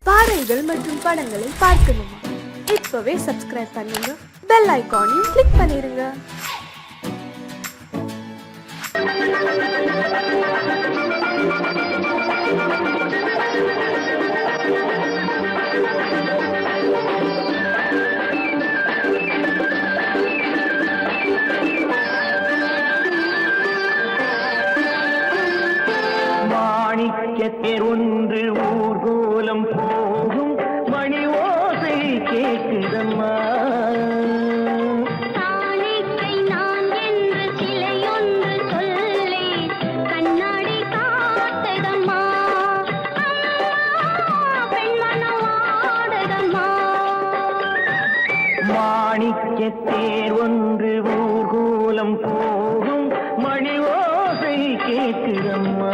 பாடல்கள் மற்றும் படங்களை பார்க்கணுமா? இப்பவே சப்ஸ்கிரைப் பண்ணுங்க, பெல் ஐகானையும் கிளிக் பண்ணிருங்க. மாணிக்கத்தேர் ஒன்று ஊர்கோலம் போகும் மணி ஓசை கேட்குதம்மா. காணிக்கை நான் என்று சிலையொன்று சொல்லே கண்ணாடி காட்டுதம்மா. பெண்மனம் ஆடுதம்மா. மாணிக்கத்தேர் ஒன்று ஊர்கோலம் போகும் மணி ஓசை கேட்குதம்மா.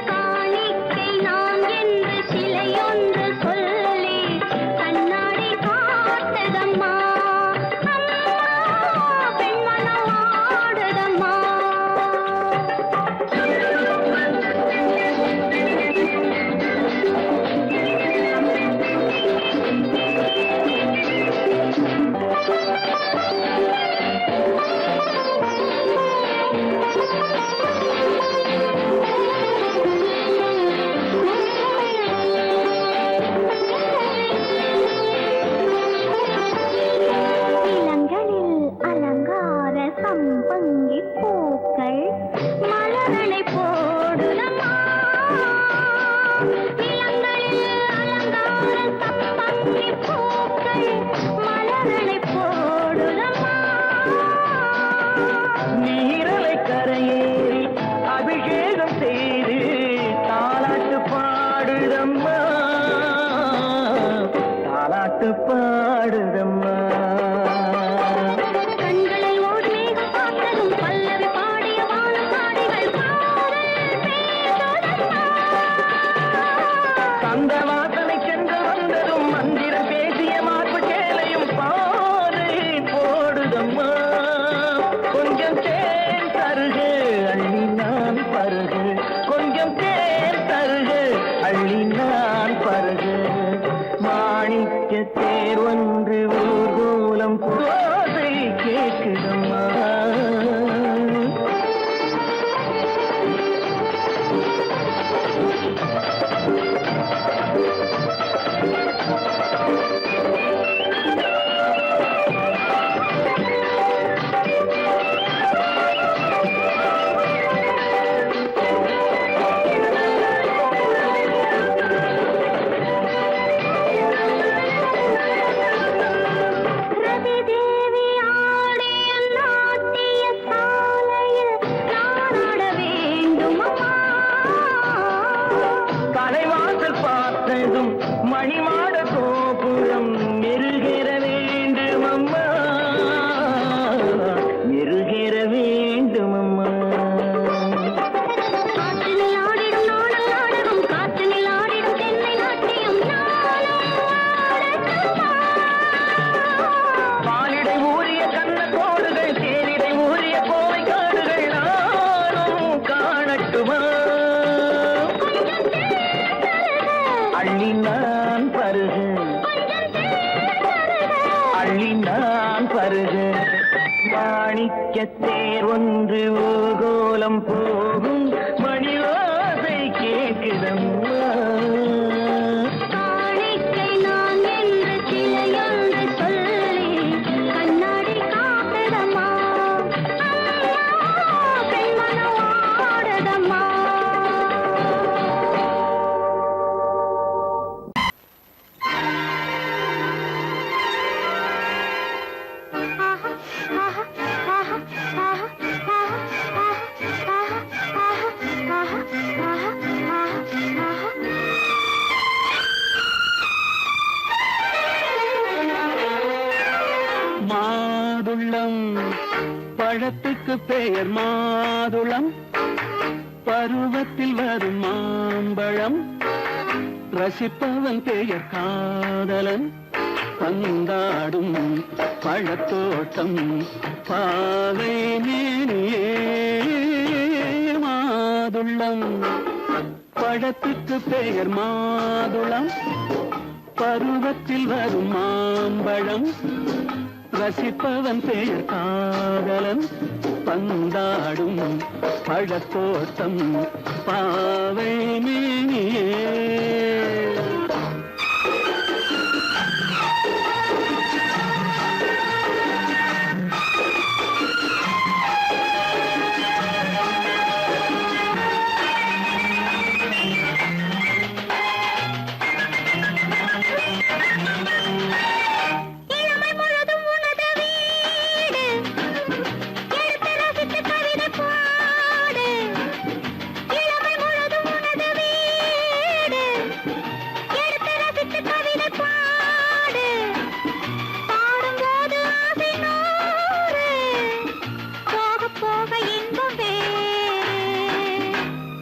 காணிக்கை நான் என்று சிலையொன்று சொல்லே கண்ணாடி காட்டுதம்மா. பெண்மனம் ஆடுதம்மா. இளங்களில் அலங்கார சம்பங்கி பூக்கள் மலரனை போடுதம்மா. இளங்களில் அலங்கார சம்பங்கி பூக்கள் மலரனை போடுதம்மா. நீரலை கரையேறி அபிஷேகம் செய்து தாலாட்டு பாடுதம்மா. தாலாட்டு பாடுதம்மா. கண்களை ஓடி மேகம் பார்த்ததும் பல்லவி பாடிய வானப்பாடிகள் காதல் பேசுதம்மா. அந்த வாசனை சென்று வந்ததும் மந்திரம் பேசிய மார்பு சேலையும் பாதை போடுதம்மா. கொஞ்சம் தேன் தருகு அள்ளி நான் பருகு. கொஞ்சம் தேன் தருகு அள்ளி நான் பருகு. மாணிக்க தேர் ஒன்று ஊர்கோலம் ஓசை கேட்குதம்மா. ரதி தேவி ஆடிய நாட்டிய சாலையில் நான் ஆட வேண்டுமம்மா. கலைவாசல் பார்த்ததும் மணிமாட கோபுரம் மெருகேற வேண்டும் அம்மா. மெருகேற வேண்டும் அம்மா. காற்றினில் ஆடிடும் நாடல் நாடகம், காற்றினில் ஆடிடும் தென்னை நாட்டியம் நானும் ஆடட்டுமா? பாலிடை ஊறிய கண்ண கோடுகள் தேனிடை ஊறிய கோவை காடுகள் நானும் காணட்டுமா. அள்ளி நான் பருகு அள்ளி நான் பருகு. மாணிக்கத்தேர் ஒன்று ஊர்கோலம் போகும் மணி ஓசை கேட்குதம்மா. காணிக்கை நான் என்று சிலையொன்று சொல்லி கண்ணாடி காட்டுதம்மா. பெண்மனம் ஆடுதம்மா. மாதுளம் பழத்துக்கு பெயர் மாதுளம். பருவத்தில் வரும் மாம்பழம். ரசிப்பவன் பெயர் காதலன். பந்தாடும் பழத்தோட்டம் பாவை மேனியே மாதுளம். பழத்துக்கு பெயர் மாதுளம், பருவத்தில் வரும் மாம்பழம், ரசிப்பவன் பெயர் காதலன், பந்தாடும் பழத்தோட்டம் பாவை மேனியே.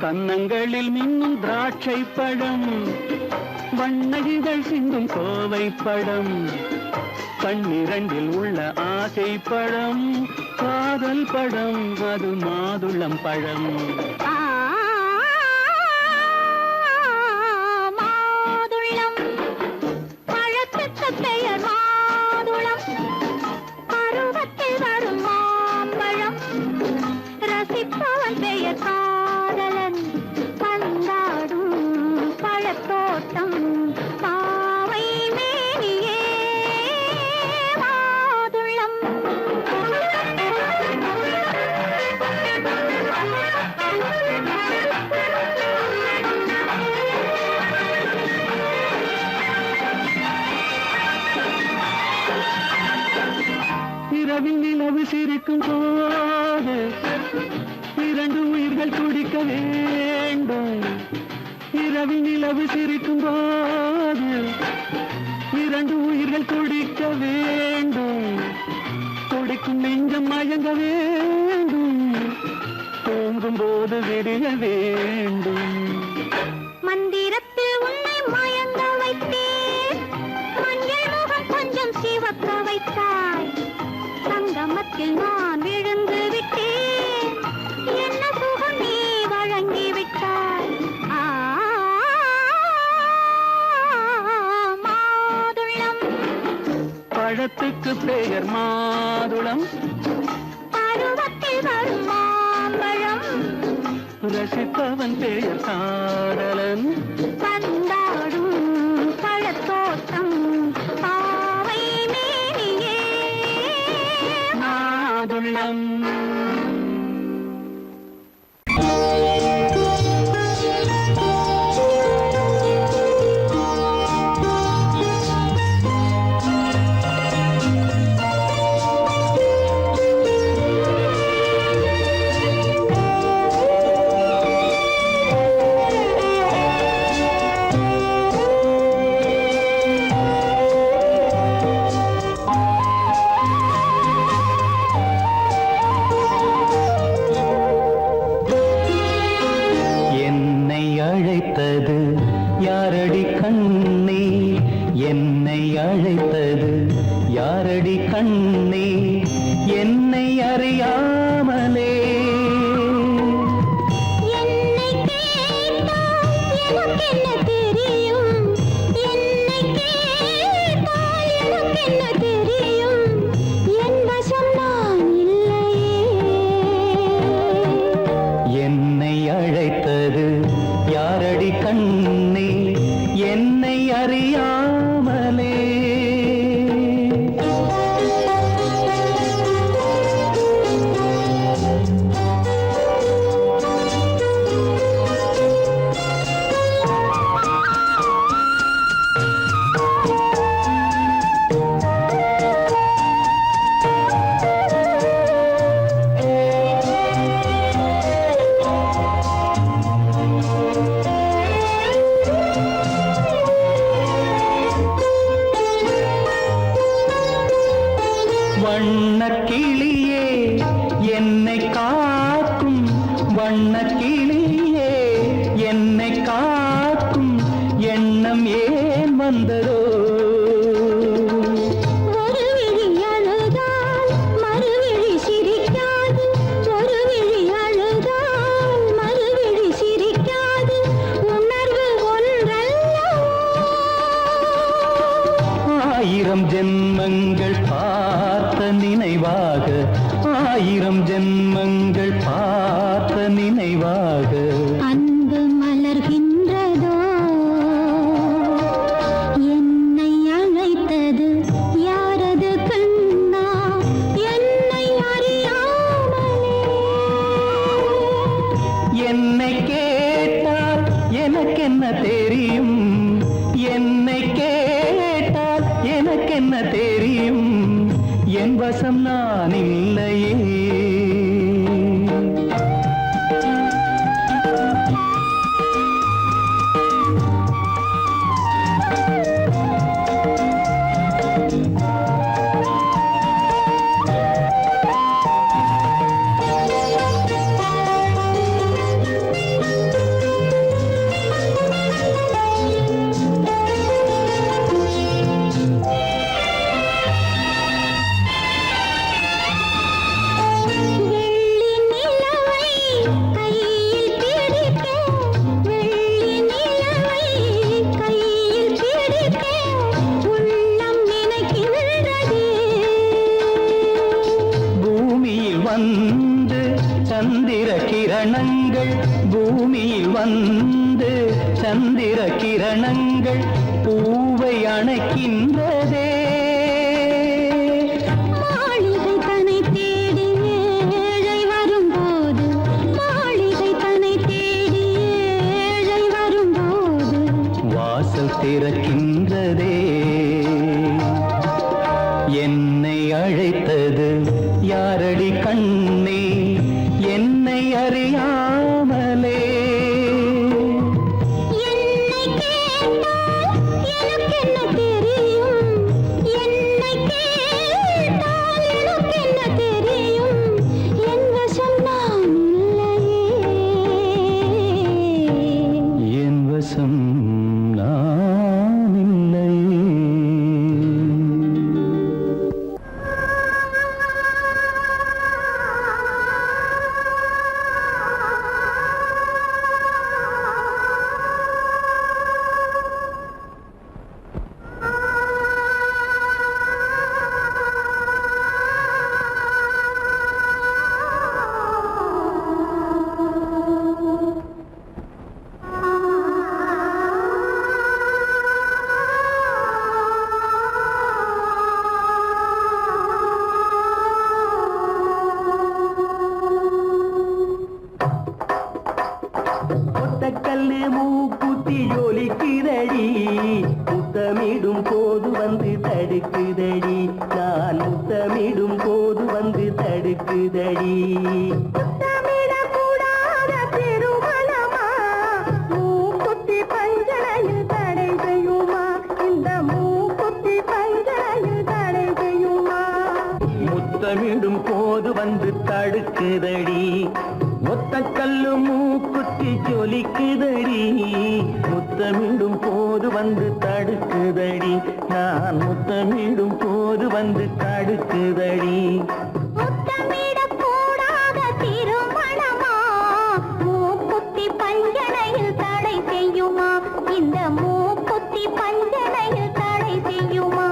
கன்னங்களில் மின்னும் திராட்சை பழம், வண்ணகிகள் சிந்தும் கோவை பழம், கண்ணிரண்டில் உள்ள ஆசை பழம், காதல் பழம், அது மாதுளம் பழம். மாதுளம் பழத்துக்கு பெயர் மாதுளம், பருவத்தில் வரும் மாம்பழம், ரசிப்பவன் பெயர் காதலன், பந்தாடும் பழத்தோட்டம் பாவை மேனியே மாதுளம். இரவில் நிலவு சிரிக்கும் போது இரண்டு உயிர்கள் துடிக்க வேண்டும். இரவில் நிலவு சிரிக்கும் போது இரண்டு உயிர்கள் துடிக்க வேண்டும். துடிக்கும் நெஞ்சம் மயங்க வேண்டும், தூங்கும் போது விடிய வேண்டும். மந்திரத்தில் உன்னை மயங்க வைத்தேன், மஞ்சள் முகம் கொஞ்சம் சிவக்க வைத்தாய், சங்கமத்தில் நான் விழுந்து விட்டேன், என்ன சுகம் நீ வழங்கி விட்டாய். மாதுளம் பழத்துக்கு பெயர் மாதுளம், பருவத்தில் வரும் மாம்பழம், ரசிப்பவன் பெயர் காதலன், பந்தாடும் பழத்தோட்டம் பாவை மேனியே மாதுளம். என்னை அழைத்தது யாரடி கண்ணே, என்னை அழைத்தது யாரடி கண்ணே, என்னை அறியாமலே. என்னை கேட்டால் எனக்கென்ன தெரியும், என்னை கேட்டால் எனக்கென்ன தெரியும், என் வசம் நான் இல்லையே. என்னை அழைத்தது யாரடி கண்ணே, என்னை அறியாமலே. வண்ணக்கிளியே என்னை காக்கும், வண்ணக்கிளியே என்னை காக்கும் எண்ணம் ஏன் வந்ததோ. ஒரு விழி அழுதால் மறுவிழி சிரிக்காது, ஒரு விழி அழுதால் மறுவிழி சிரிக்காது, ஆயிரம் ஜென்மங்கள் பார்த்த நினைவாக, ஆயிரம் ஜென்மங்கள் பார்த்த நினைவாக அன்பு மலர்கின்றதோ என்னை அழைத்தது யாரது கண்ணா என்னை அறியாமலே. என்னை கேட்டால் எனக்கென்ன தெரியும், என்னை கேட்டால் எனக்கென்ன தெரியும், என் வசம் நான் இல்லையே. வந்து சந்திர கிரணங்கள், பூமியில் வந்து சந்திர கிரணங்கள் பூவை அணைக்கின்றதே. மாளிகை தன்னை தேடி ஏழை வரும்போது, மாளிகை தன்னை தேடி ஏழை வரும்போது வாசல் திறக்கின்றதே. என்னை அழைத்தது யாரடி கண்ணே, என்னை அறியாமலே. என்னை கேட்டால் எனக்கென்ன தெரியும், என்னை கேட்டால் எனக்கென்ன தெரியும், என் வசம் நான் இல்லையே. என் வசம் நான் இல்லையே. ஒத்தக்கல்லு மூக்குத்தி ஜொலிக்குதடி, முத்தமிடும் போது வந்து தடுக்குதடி, நான் முத்தமிடும் போது வந்து தடுக்குதடி. முத்தமிடக்கூடாத திருமணமா, மூக்குத்தி பஞ்சனையில் தடை செய்யுமா, இந்த மூக்குத்தி பஞ்சனையில் தடை செய்யுமா. முத்தமிடும் போது வந்து தடுக்குதடி, ஒத்தக்கல்லு மூக்குத்தி ஜொலிக்குதடி, முத்தமிடும் போது வந்து தடுக்குதடி, நான் முத்தமிடும் போது வந்து தடுக்குதடி. முத்தமிடக்கூடாத திருமணமா, மூக்குத்தி பஞ்சனையில் தடை செய்யுமா, இந்த மூக்குத்தி பஞ்சனையில் தடை செய்யுமா.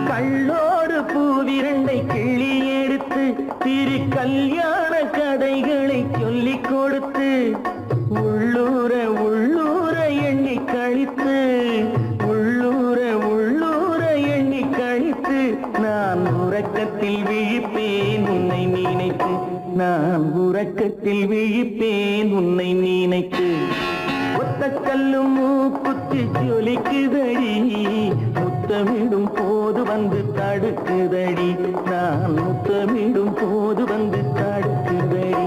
கள்ளோடு பூவிரண்டை கிள்ளி எடுத்து திரு கல்யாண கதைகளை சொல்லிக் கொடுத்து, உள்ளூர உள்ளூர எண்ணி கழித்து, உள்ளூர உள்ளூர எண்ணி கழித்து, நான் உறக்கத்தில் விழிப்பேன் உன்னை நினைத்து, நான் உறக்கத்தில் விழிப்பேன் உன்னை நினைத்து. ஒத்தக்கல்லும் மூக்குத்தி ஜொலிக்குதடி, முத்த முத்தமிடும் போது வந்து தடுக்குதடி நான் முத்தமிடும் போது வந்து தடுக்குதடி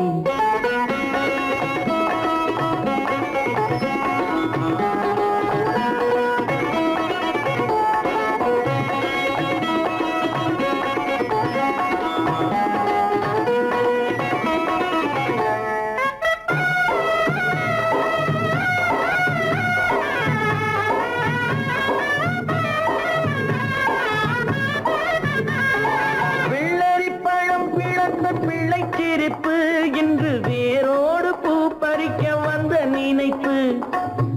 பிள்ளைச்சிரிப்பு இன்று வேரோடு பூ பறிக்க வந்த நினைப்பு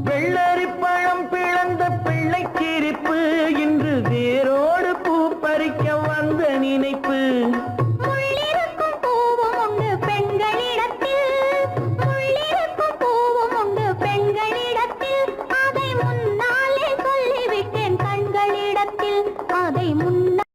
வெள்ளரி பழம் பிளந்த பிள்ளைச்சிரிப்பு இன்று வேரோடு பூ பறிக்க வந்த நினைப்பு முள்ளிருக்கும் பூவும் உண்டு பெண்களிடத்தில் முள்ளிருக்கும் பூவும் உண்டு பெண்களிடத்தில் அதை முன்னாலே சொல்லிவிட்டேன் கண்களிடத்தில் அதை முன்னால்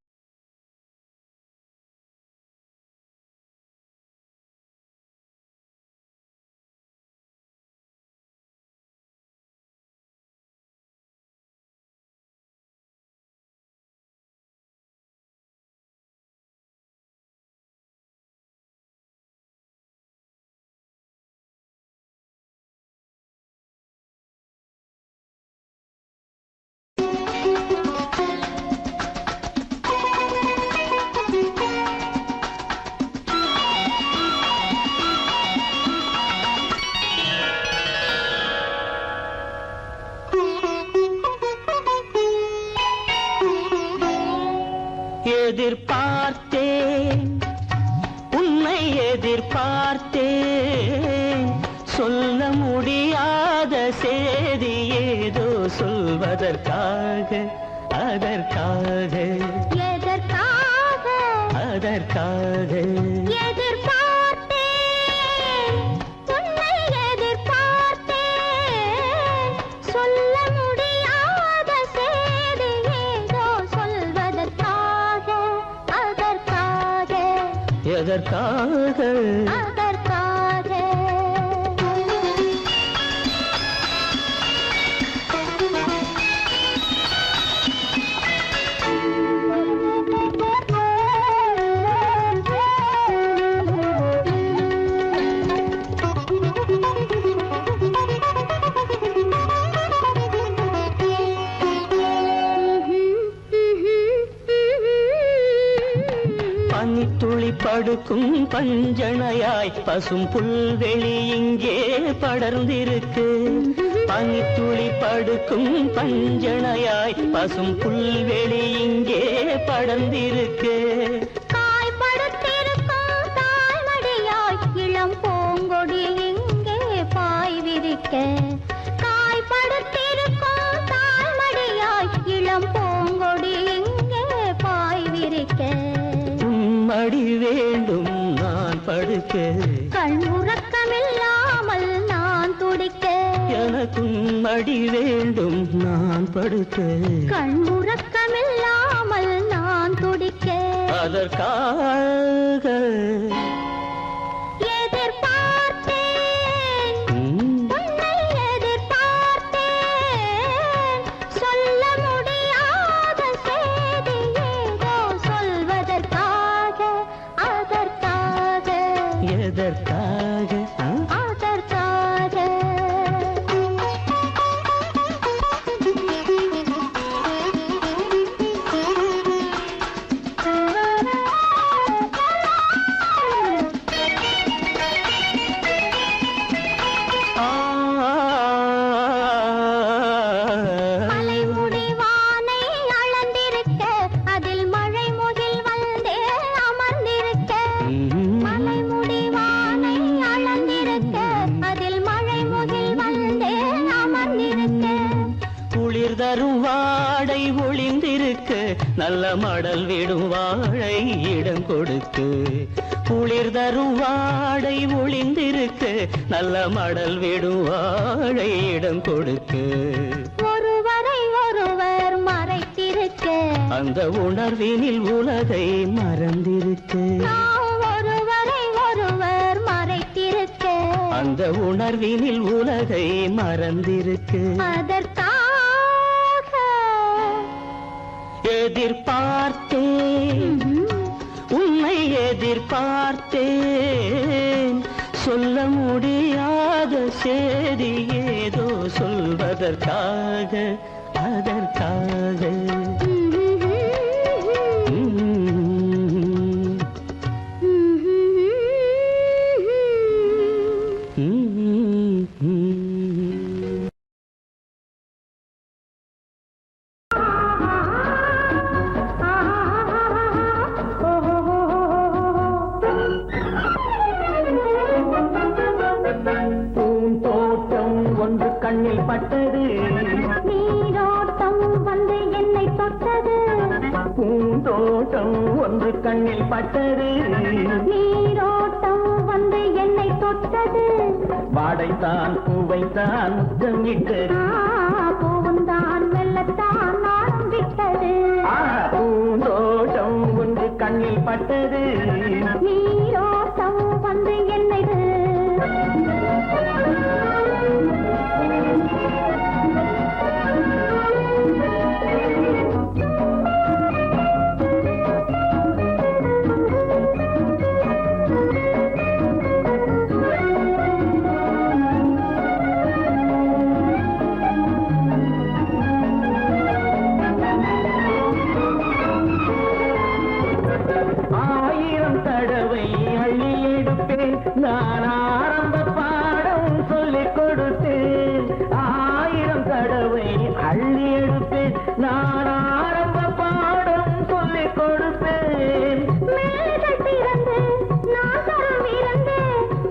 எதிர்பார்த்தேன் உன்னை எதிர்பார்த்தேன் சொல்ல முடியாத செய்தி ஏதோ சொல்வதற்காக அதற்காக அதற்காக எதிர்பார்த்தேன் உன்னை எதிர்பார்த்தேன் சொல்ல முடியாத செய்தி ஏதோ சொல்வதற்காக அதற்காக எதற்காக அதற்காக பனித்துளி படுக்கும் பஞ்சணையாய் பசும் புல்வெளி இங்கே படர்ந்திருக்கு பனித்துளி படுக்கும் பஞ்சணையாய் பசும் புல்வெளி இங்கே படர்ந்திருக்கு காய்படுத்திருக்கும் தாய்மடியாய் இளம் பூங்கொடி இங்கே பாய் விரிக்க காய்படுத்திருக்கும் தாய்மடியாய் இளம் பூங்கொடி இங்கே பாய் விரிக்க மடி வேண்டும் நான் படுக்க கண்முறக்கமில்லாமல் நான் துடிக்க எனக்கும் மடி வேண்டும் நான் படுக்க கண்முறக்கமில்லாமல் நான் துடிக்க அதற்காக எதிர்பார்த்தேன் உன்னை எதிர்பார்த்தேன் சொல்ல முடியாத செய்தி ஏதோ சொல்வதற்காக அதற்காக எதற்காக அதற்காக மலைமுடி வானை அளந்திருக்க அதில் மழை முகில் வந்தே அமர்ந்திருக்க மலைமுடி வானை அளந்திருக்க அதில் மழை முகில் வந்தே அமர்ந்திருக்க குளிர் தரும் வாடை ஒளிந்திருக்க நல்ல மடல் விடும் வாழை இடம் கொடுக்கு குளிர் தரும் வாடை ஒளிந்திருக்க நல்ல மடல் விடும் வாழை இடம் கொடுக்கு ஒருவரை ஒருவர் மறைத்திருக்க அந்த உணர்வினில் உலகை மறந்திருக்கு நாம் ஒருவரை ஒருவர் மறைத்திருக்க அந்த உணர்வினில் உலகை மறந்திருக்கு அதற்காக எதிர்பார்த்தேன் உன்னை எதிர்பார்த்தேன் சொல்ல முடியாத செய்தி ஏதோ சொல்வதற்காக அதற்காக பூந்தோட்டம் ஒன்று கண்ணில் பட்டது நீரோட்டம் வந்து என்னை தொட்டது பூந்தோட்டம் ஒன்று கண்ணில் பட்டது நீரோட்டம் வந்து என்னை தொட்டது வாடைத்தான் பூவைத்தான் முத்தமிட்டது பூவுந்தான் மெல்லத்தான் நானும் விட்டது பூந்தோட்டம் ஒன்று கண்ணில் பட்டது நீரோட்டம் வந்து என்னை ஆயிரம் தடவை அள்ளி எடுப்பேன் நான் ஆரம்ப பாடம் சொல்லிக் கொடுத்தேன் ஆயிரம் தடவை அள்ளி எடுப்பேன் நான் ஆரம்ப பாடம் சொல்லிக் கொடுத்தேன் மேலைகள் திறந்து நான் தரும் விருந்து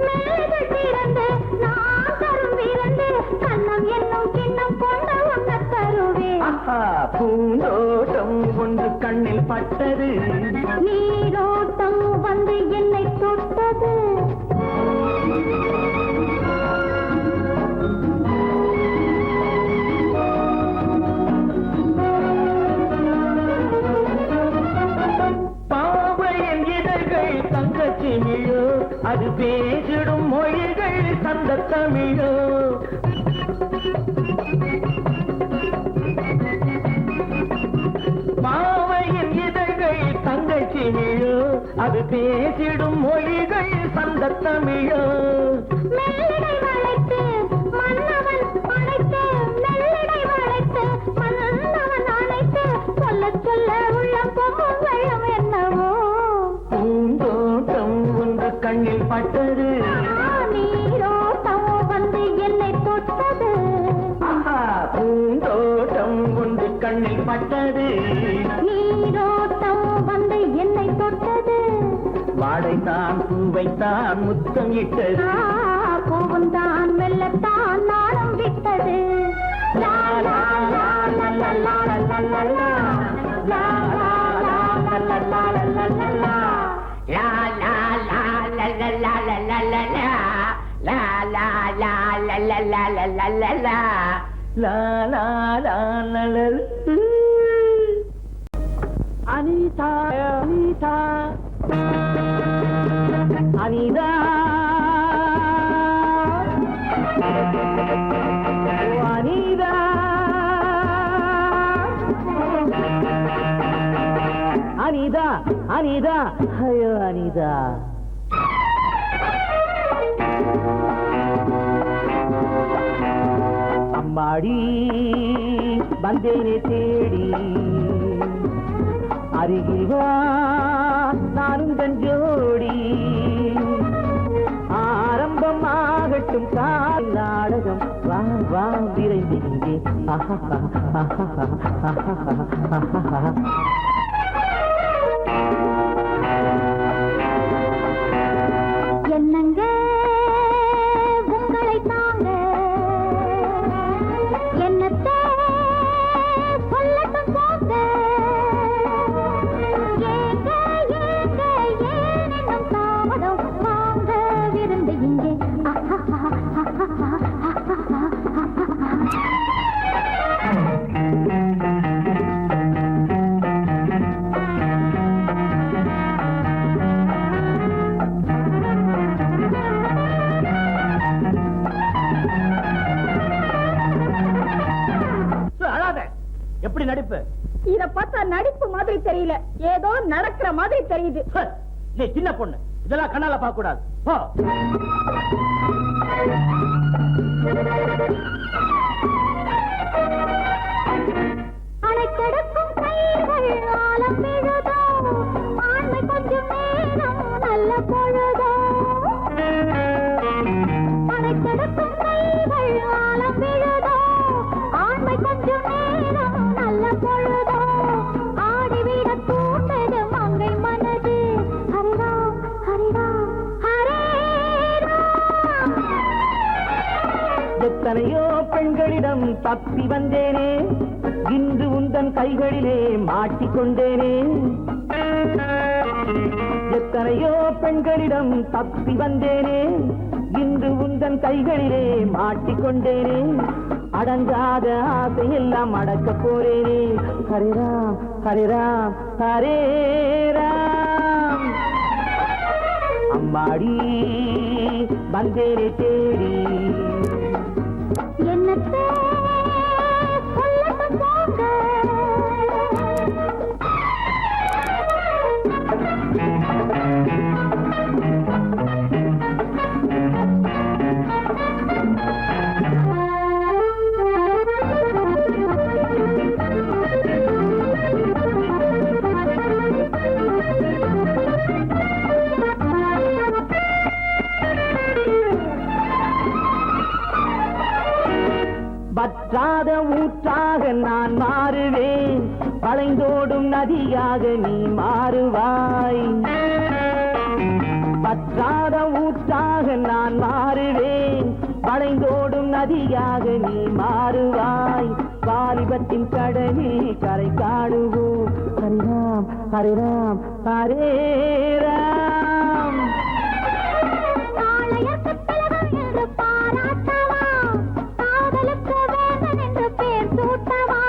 மேலைகள் திறந்து நான் தரும் விருந்து கண்ணம் என்னும் கிண்ணம் கொண்ட உண்ண தருவேன் பூந்தோட்டம் ஒன்று கண்ணில் பட்டது நீரோட்டம் வந்து என்னை தொட்டது பாவையின் இதழ்கள் தங்கச்சிமிழோ அது பேசிடும் மொழிகள் சந்த தமிழோ பாவையின் இதழ்கள் தங்கச்சிமிழோ அது பேசிடும் மொழிகள் சந்த தமிழோ மெல்லிடை வளைத்து மன்னவன் அணைத்து மெல்லிடை வளைத்து மன்னவன் அணைத்து சொல்ல சொல்ல உள்ளம் பொங்கும் வெள்ளம் என்னவோ பூந்தோட்டம் ஒன்று கண்ணில் பட்டது நீரோட்டம் வந்து என்னை தொட்டது பூந்தோட்டம் ஒன்று கண்ணில் பட்டது நீரோட்டம் வந்து என்னை தொட்டது வாடைத்தான் பூவைத்தான் முத்தம் இட்டது பூவுந்தான் மெல்லத்தான் நாளும் விட்டது லா லா லா லா லா லா லா லா லா. லா லா லா லா லா லா லா லா லா. லா லா லா லா லா லா லா லா லா லா. லா லா லா லா லா லா லா லா லா லா. லா லா லா லா லா. அனிதா அனிதா அனிதா அனிதா அனிதா அனிதா ஐயோ அனிதா அம்மாடி வந்தேனே தேடி அருகில் வா நானும் தன் ஜோடி ஆரம்பமாகட்டும் கால் நாடகம் வா வா விரைந்து இங்கே என்னங்க உங்களை தாங்க என்னத்தை சொல்லட்டும் போங்க ஏங்க ஏங்க ஏனென்னும் தாமதம் வாங்க விருந்து இங்கே நடிப்பு? இத பார்த்தா நடிப்பு மாதிரி தெரியல, ஏதோ நடக்கிற மாதிரி தெரியுது. நீ சின்ன பொண்ணு, இதெல்லாம் கண்ணால பார்க்க கூடாது. போ. அணைக்கெடுக்கும் கைகள் ஆலம் விழுதோ, ஆண்மை கொஞ்சம் நேரம் நல்ல பொழுதோ. அணைக்கெடுக்கும் கைகள் ஆலம் விழுதோ, ஆண்மை கொஞ்சம் நேரம் நல்ல பொழுதோ. ஆடிவிட தூண்டது மங்கை மனது. ஹரிராம் ஹரிராம் ஹரே ராம். எத்தனையோ பெண்களிடம் தப்பி வந்தேனே, இன்று உந்தன் கைகளிலே மாட்டிக்கொண்டேனே. எத்தனையோ பெண்களிடம் தப்பி வந்தேனே, இன்று உந்தன் கைகளிலே மாட்டிக்கொண்டேனே. அடங்காத ஆசையெல்லாம் அடக்க போறேனே. ஹரிராம் ஹரிராம் ஹரே ராம். அம்மாடி வந்தேனே தேடி, என்னத்தை சொல்லட்டும் போங்க. வற்றாத ஊற்றாக நான் மாறுவேன், வளைந்தோடும் நதியாக நீ மாறுவாய். வற்றாத ஊற்றாக நான் மாறுவேன், வளைந்தோடும் நதியாக நீ மாறுவாய். வாலிபத்தின் கடலில் கரை காணுவோம். ஹரிராம் ஹரிராம் ஹரே ராம். காளையர்க்குத் திலகம் என்று பாராட்டவா, காதலுக்கு வேந்தன் என்று பேர் சூட்டவா.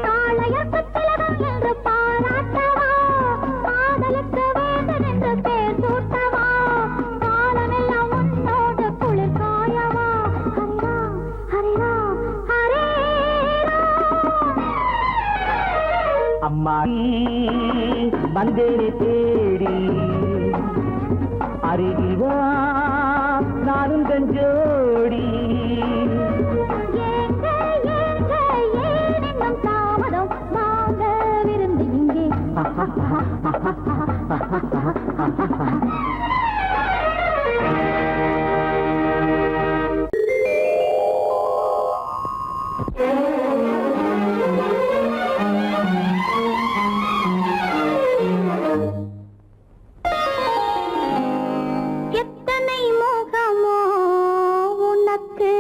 காளையர்க்குத் திலகம் என்று பாராட்டவா, காதலுக்கு வேந்தன் என்று பேர் சூட்டவா. காலமெல்லாம் உன்னோடு குளிர் காயவா. ஹரிராம் ஹரிராம் ஹரே ராம். அம்மா வந்தேனே தேடி, அருகில் வா நானும் கஞ்சோடி. ஏங்க ஏங்க ஏன் இன்னும் தாமதம், வாங்க விருந்து இங்கே. எத்தனை முகமோ உனக்கு,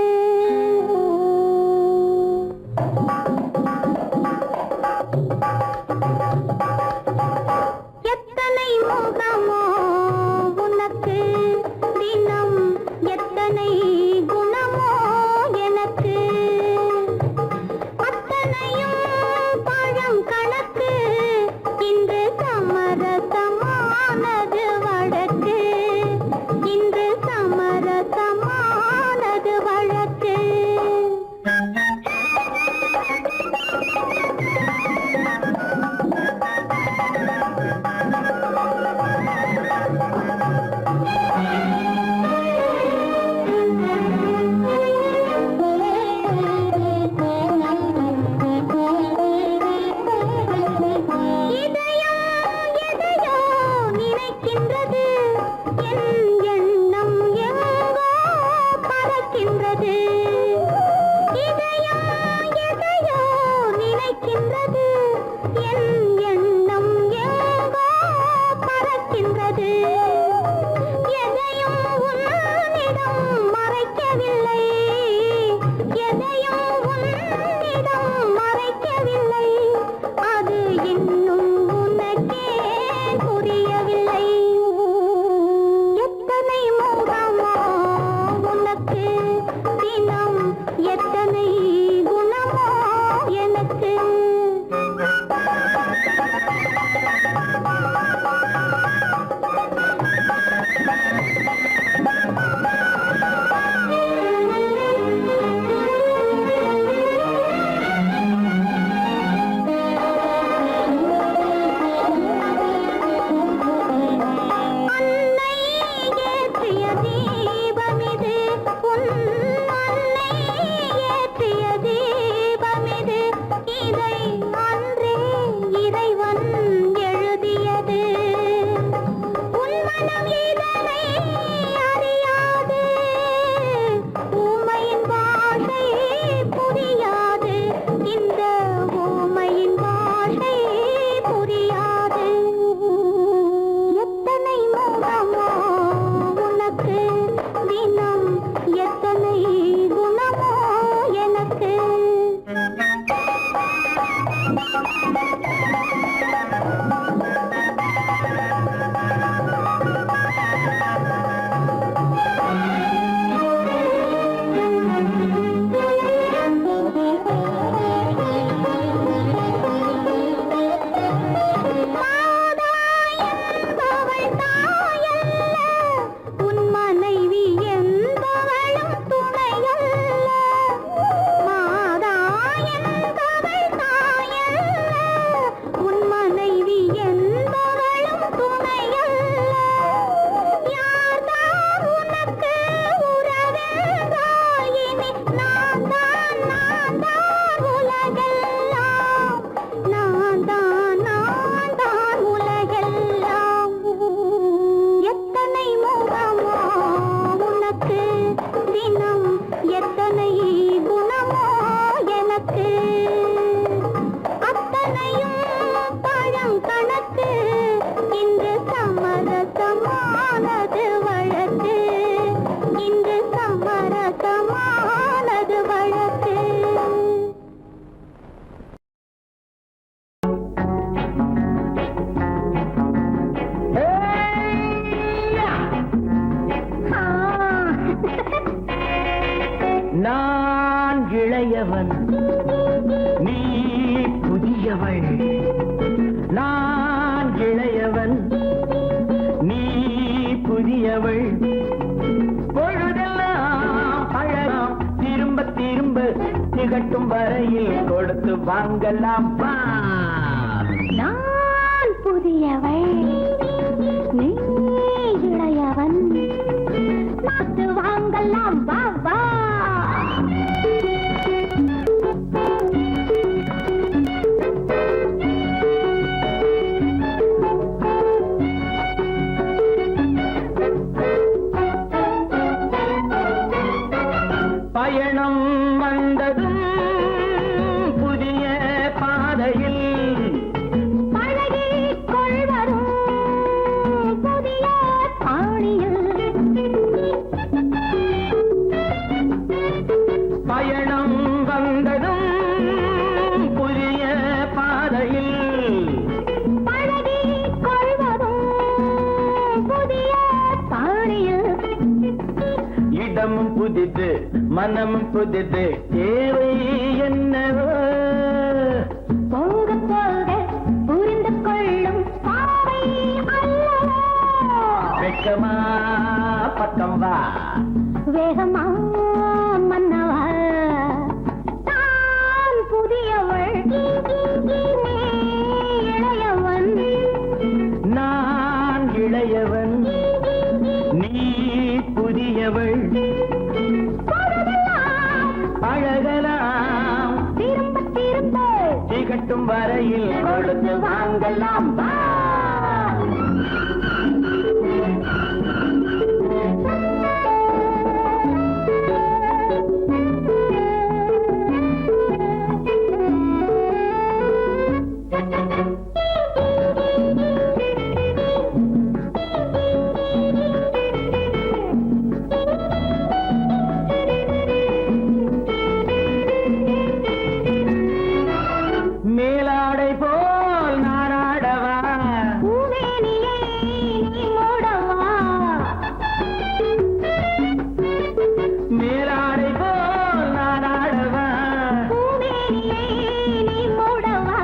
நீ புதியவள் நான் இளையவன் நீ புதியவள் பொழுதெல்லாம் பழகம் திரும்ப திரும்ப திகட்டும் வரையில் கொடுத்து வாங்கலாம் வா. நான் புதியவள் நீ இளையவன் பார்த்து வாங்கலாம் வா வா. பயணம் வந்ததும் புதிய பாதையில் பழகிக் கொள்வதும் புதிய பாணியில். பயணம் வந்ததும் புதிய பாதையில் பழகிக் கொள்வதும் புதிய பாணியில். இடமும் புதிது மனமும் புதிது தேவை என்னவோ போக போக புரிந்து கொள்ளும் பாவை அல்லவோ. வெக்கமா பக்கம் வா வேகமா மன்னவா நான் புதியவள் நீ இளையவன். நான் இளையவன் நீ புதியவள் பழகலாம் திரும்ப திரும்ப திகட்டும் வரையில் கொடுத்து வாங்கலாம் வா. மேலாடை போல் நாராடவா பூவேணியை நீ மூடவா. மேலாடை போல் நாராடவா பூவேணியை நீ மூடவா.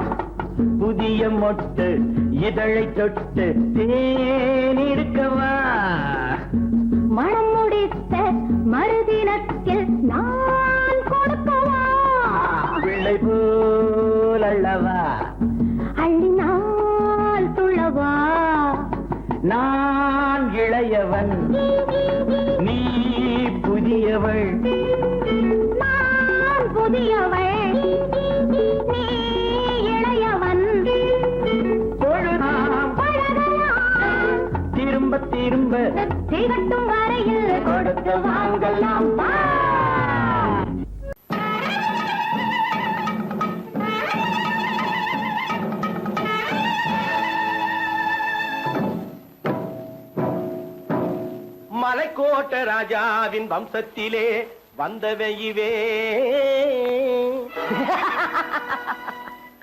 புதிய மொட்டு இதழை தொட்டு தேனிருக்கவா மனம் முடித்த மறுதினத்தில் நான் கொடுக்கவா. பிள்ளை போல் அல்லவா அள்ளினால் துள்ளவா. நான் இளையவன் நீ புதியவள் நான் புதியவள் நீ இளையவன். பொழுதாம் பழகலாம் திரும்ப திரும்ப திகட்டும் வரையில் கொடுத்து வாங்கலாம் வா. மலைக்கோட்ட ராஜாவின் வம்சத்திலே வந்தவையுவே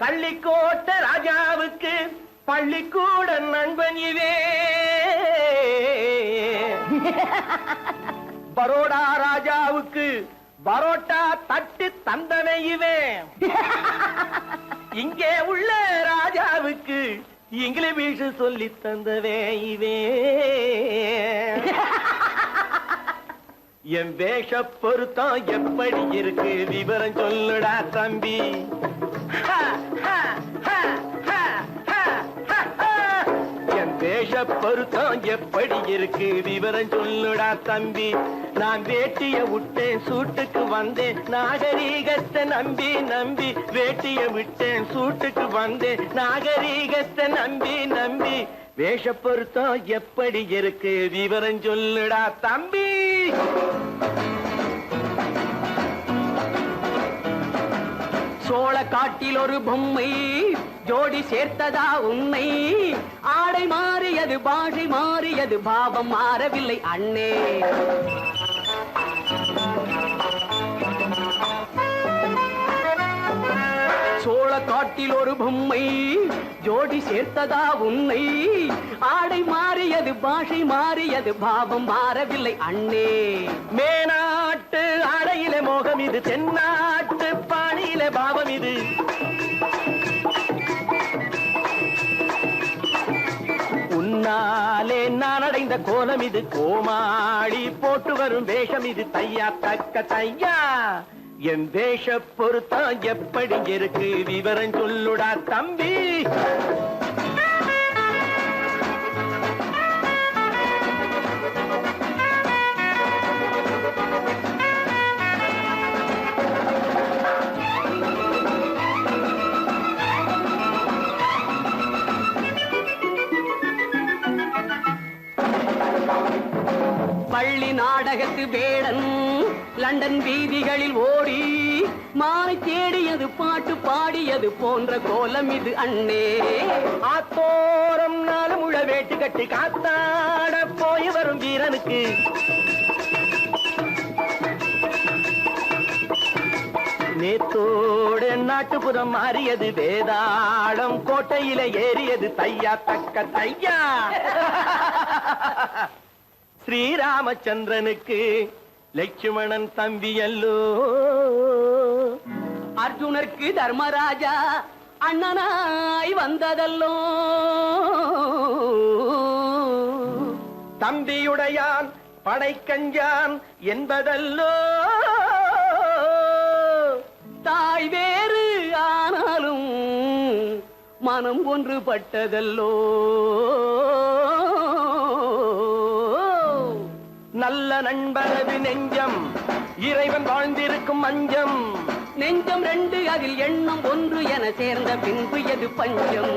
கள்ளிக்கோட்ட ராஜாவுக்கு பள்ளிக்கூட நண்பன் இவே பரோடா ராஜாவுக்கு பரோட்டா தட்டு தந்தனை இவே இங்கே உள்ள ராஜாவுக்கு இங்கிலீஷ் சொல்லி தந்தவே இவே என் வேஷ பொருத்தம் எப்படி இருக்கு விவரம் சொல்லுடா தம்பி என் வேஷ பொருத்தம் எப்படி இருக்கு விவரம் சொல்லுடா தம்பி நான் வேட்டிய விட்டேன் சூட்டுக்கு வந்தேன் நாகரீகத்தை நம்பி நம்பி வேட்டிய விட்டேன் சூட்டுக்கு வந்தேன் நாகரீகத்தை நம்பி நம்பி வேஷ பொருத்தம் எப்படி இருக்கு விவரம் சொல்லுடா தம்பி சோழ காட்டில் ஒரு பொம்மை ஜோடி சேர்த்ததா உண்மை ஆடை மாறியது பாஷை மாறியது பாவம் மாறவில்லை அண்ணே சோழ காட்டில் ஒரு பொம்மை ஜோடி சேர்த்ததா உன்னை ஆடை மாறியது பாஷை மாறியது பாவம் மாறவில்லை அண்ணே மேனாட்டு ஆடையில மோகம் இது தென்னாட்டு பாணியில பாவம் இது. உன்னாலே நான் அடைந்த கோலம் இது, கோமாளி போட்டு வரும் வேஷம் இது. தையா தக்க தையா, என் வேஷ பொருத்தம் எப்படி இருக்கு விவரம் சொல்லுடா தம்பி. பள்ளி நாடகத்து வேடன் லண்டன் வீதிகளில் ஓடி மாலை தேடியது பாட்டு பாடியது போன்ற கோலம் இது அண்ணே. ஆத்தோரம் நாலு முழ வேட்டு கட்டி காத்தாட போய் வரும் வீரனுக்கு நேத்தோடு நாட்டுப்புறம் மாறியது, வேதாளம் கோட்டையில ஏறியது. தையா தக்க தையா, ஸ்ரீராமச்சந்திரனுக்கு லட்சுமணன் தம்பி அல்லோ. அர்ஜுனருக்கு தர்மராஜா அண்ணனாய் வந்ததல்லோ. தம்பியுடையான் படைக்கஞ்சான் என்பதல்லோ. தாய் வேறு ஆனாலும் மனம் ஒன்றுபட்டதல்லோ. நல்ல நண்பனது நெஞ்சம் இறைவன் வாழ்ந்திருக்கும் மஞ்சம். நெஞ்சம் ரெண்டு அதில் எண்ணம் ஒன்று என சேர்ந்த பின்பு எது பஞ்சம்.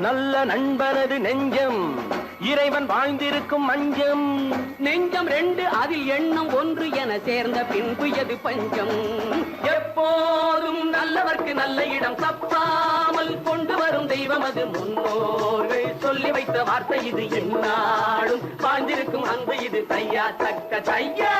நல்ல நண்பனது நெஞ்சம் இறைவன் வாழ்ந்திருக்கும் மஞ்சம். நெஞ்சம் ரெண்டு அதில் எண்ணம் ஒன்று என சேர்ந்த பின்பு எது பஞ்சம். எப்போதும் நல்லவர்க்கு நல்ல இடம் தப்பாமல் கொண்டு வரும் தெய்வம் அது. முன்னோர்கள் சொல்லி வைத்த வார்த்தை இது, என்னாலும் வாழ்ந்திருக்கும் அன்பு இது. தையா தக்க தையா.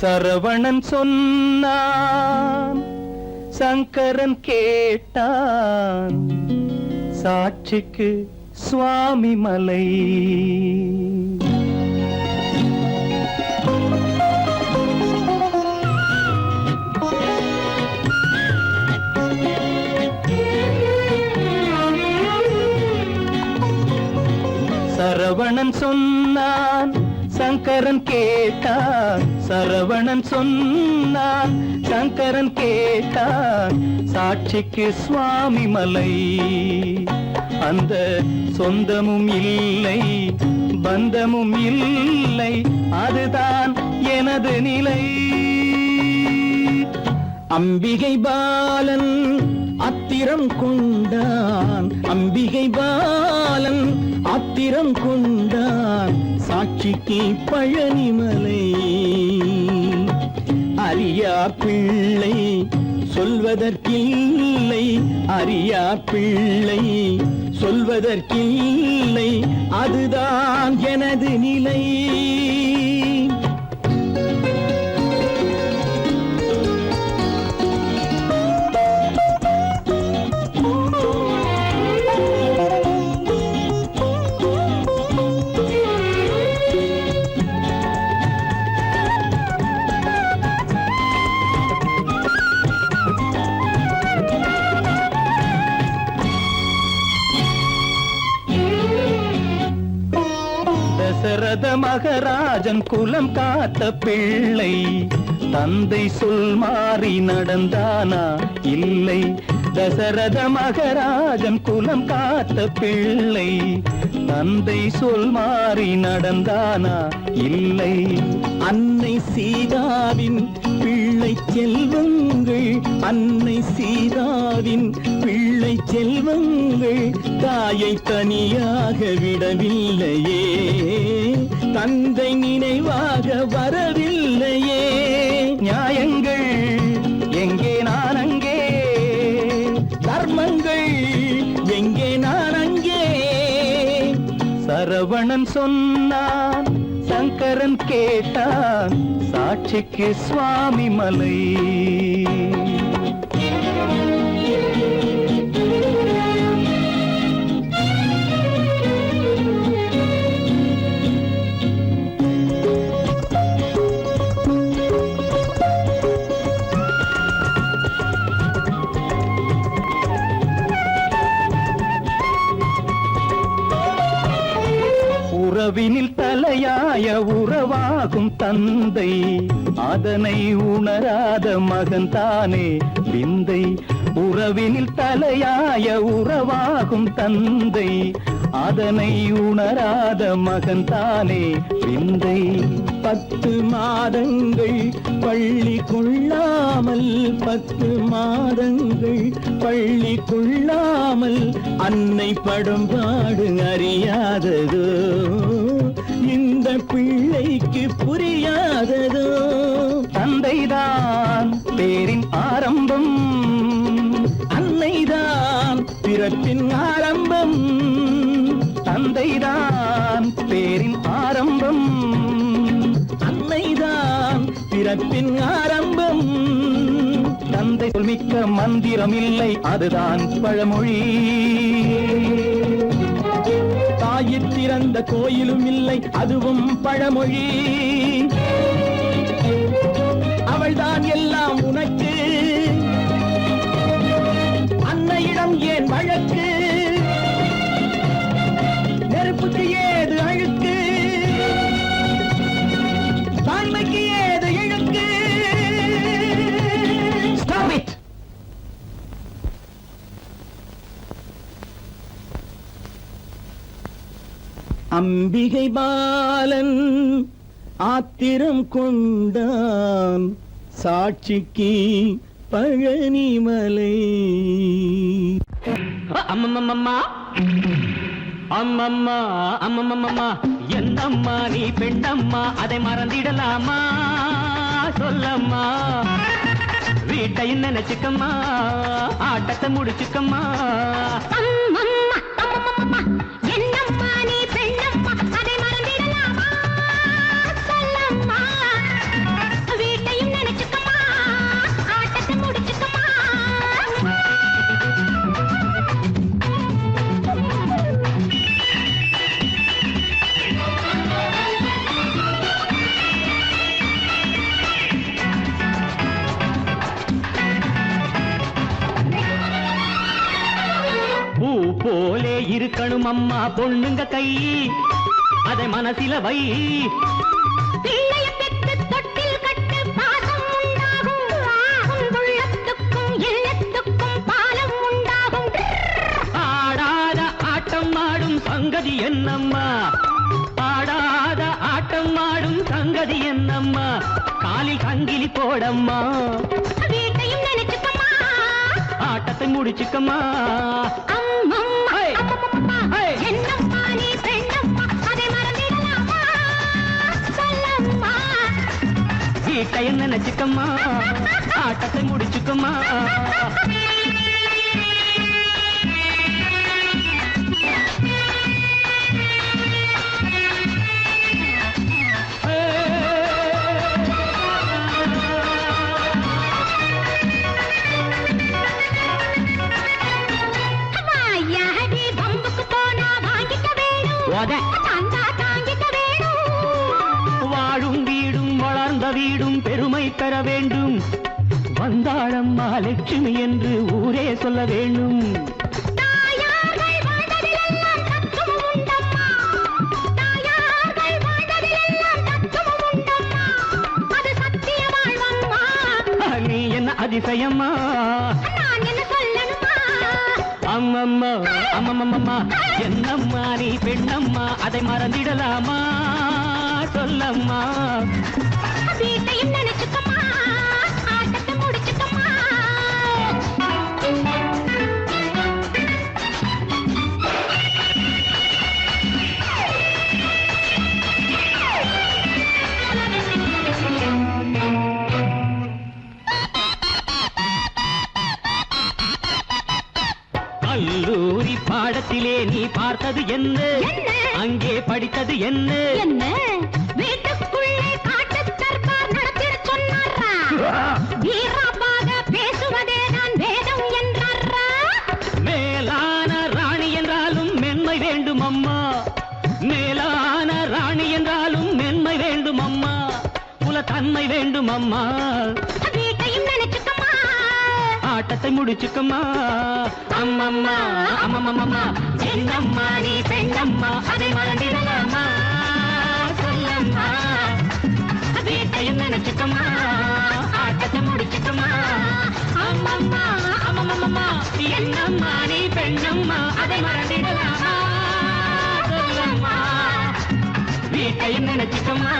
சரவணன் சொன்னான், சங்கரன் கேட்டான், சாட்சிக்கு சுவாமி மலை. சரவணன் சொன்னான், சங்கரன் கேட்டான், சரவணன் சொன்னான், சங்கரன் கேட்டான், சாட்சிக்கு சுவாமி மலை. அந்த சொந்தமும் இல்லை, பந்தமும் இல்லை, அதுதான் எனது நிலை. அம்பிகை பாலன் அத்திரம் கொண்டான், அம்பிகை பாலன் ஆத்திரம் கொண்டான், சாட்சிக்கு பழனிமலை. அறியா பிள்ளை சொல்வதற்கில்லை, அறியா பிள்ளை சொல்வதற்கில்லை, அதுதான் எனது நிலை. தசரத மகராஜன் குலம் காத்த பிள்ளை, தந்தை சொல் மாறி நடந்தானா இல்லை, தசரத மகராஜன் குலம் காத்த பிள்ளை. தந்தை சொல் மாறி நடந்தானா? இல்லை. அன்னை சீதாவின் பிள்ளை செல்வங்கள், அன்னை சீதாவின் பிள்ளை செல்வங்கள் தாயை தனியாக விடவில்லையே, தந்தை நினைவாக வரவில்லையே. நியாயங்கள் எங்கே நான் அங்கே, தர்மங்கள் எங்கே நான் அங்கே. சரவணன் சொன்னான், சங்கரன் கேட்டான், சாட்சிக்கு சுவாமி மலை. உறவினில் தலையாய உறவாகும் தந்தை, அதனை உணராத மகன் தானே விந்தை. உறவினில் தலையாய உறவாகும் தந்தை, அதனை உணராத மகன் தானே விந்தை. 10 மாதங்கள் பள்ளி கொள்ளாமல், 10 மாதங்கள் பள்ளி கொள்ளாமல் அன்னை படும்பாடு அறியாததோ, இந்த பிள்ளைக்கு புரியாததோ. தந்தைதான் பேரின் ஆரம்பம், அன்னைதான் பிறப்பின் ஆரம்பம். தந்தைதான் பேரின் ஆரம்பம், அன்னைதான் பிறப்பின் ஆரம்பம். தந்தை சொல்மிக்க மந்திரம் இல்லை, அதுதான் பழமொழி. தாயிற் திறந்த கோயிலும் இல்லை, அதுவும் பழமொழி. அவள்தான் எல்லாம் உனக்கு, அன்னையிடம் ஏன் வழக்கு? நெருப்புக்கு ஏது அழுக்கு, தாய்மைக்கு ஏது இழுக்கு? Stop it! அம்பிகை பாலன் ஆத்திரம் கொண்டான், சாட்சிக்கு பழனிமலை. அம்மம்மம்மா அம்மம்மா அம்மம்மம்மா, என்னம்மா நீ பெண்ணம்மா, அதை மறந்திடலாமா? சொல்லம்மா, வீட்டையும் நினைச்சுக்கம்மா, ஆட்டத்தை முடிச்சுக்கம்மா. என்னம்மா நீ பெண்ணம்மா, அதை மறந்திடலாமா? சொல்லம்மா, வீட்டையும் நினைச்சுக்கம்மா, ஆட்டத்தை முடிச்சுக்கம்மா. பூ போலே இருக்கணும் அம்மா பொண்ணுங்க கை, அதை மனசில வை. பிள்ளைய பெற்று தொட்டில் கட்டு, பாசம் உண்டாகும். உள்ளத்துக்கும் இல்லத்துக்கும் பாலம் உண்டாகும். ஆடாத ஆட்டம் ஆடும் சங்கதி என்னம்மா, ஆடாத ஆட்டம் ஆடும் சங்கதி என்னம்மா. காலில் சங்கிலி போடம்மா, வீட்டையும் நினைச்சுக்கம்மா, ஆட்டத்தை முடிச்சுக்கம்மா. அம்மம்மா ஹே! அம்மம்மா, ஹே! என்னம்மா நீ பெண்ணம்மா, அதை மறந்திடலாமா? சொல்லம்மா, வீட்டையும் நினைச்சுக்கம்மா, ஆட்டத்தை முடிச்சுக்கம்மா. வாயாடி பம்புக்கு போனா வாங்கிக்க வேணும், ஓத. தந்தா தாங்கிக்க வேணும். வாழும் வீடும் வளர்ந்த வீடும் பெருமை பெற வேண்டும். வந்தாளம்மா லட்சுமி என்று ஊரே சொல்ல வேண்டும். தாயார்கள் வாழ்ந்ததிலெல்லாம் தத்துவம் உண்டம்மா, தாயார்கள் வாழ்ந்ததிலெல்லாம் தத்துவம் உண்டம்மா, அது சத்திய வாழ்வம்மா. நீ என்ன அதிசயம்மா, நான் என்ன சொல்லணுமா? அம்மம்மா அம்மம்மம்மா என்னம்மா நீ பெண்ணம்மா அதை மறந்திடலாமா சொல்லம்மா வீட்டையும் நினைச்சுக்கம்மா ஆட்டத்தை முடிச்சுக்கம்மா கல்லூரி பாடத்திலே நீ பார்த்தது என்ன அங்கே படித்தது என்ன என்ன வீட்டுக்குள்ளே காட்டு தர்பார் நடத்திட சொன்னாரா வீராபாக பேசுவதே நான் வேதம் என்றாரா மேலான ராணி என்றாலும் மென்மை வேண்டும் அம்மா மேலான ராணி என்றாலும் மென்மை வேண்டும் அம்மா குலத்தன்மை வேண்டும் அம்மா வீட்டையும் நினைச்சுக்கம்மா ஆட்டத்தை முடிச்சுக்கம்மா அம்மம்மா அம்மம்மம்மா என்னம்மா நீ பெண்ணம்மா அதை மறந்திடலாமா சொல்லம்மா வீட்டையும் நினைச்சுக்கம்மா ஆட்டத்தை முடிச்சுக்கம்மா அம்மம்மா அம்மம்மம்மா என்னம்மா நீ பெண்ணம்மா அதை மறந்திடலாமா சொல்லம்மா வீட்டையும் நினைச்சுக்கம்மா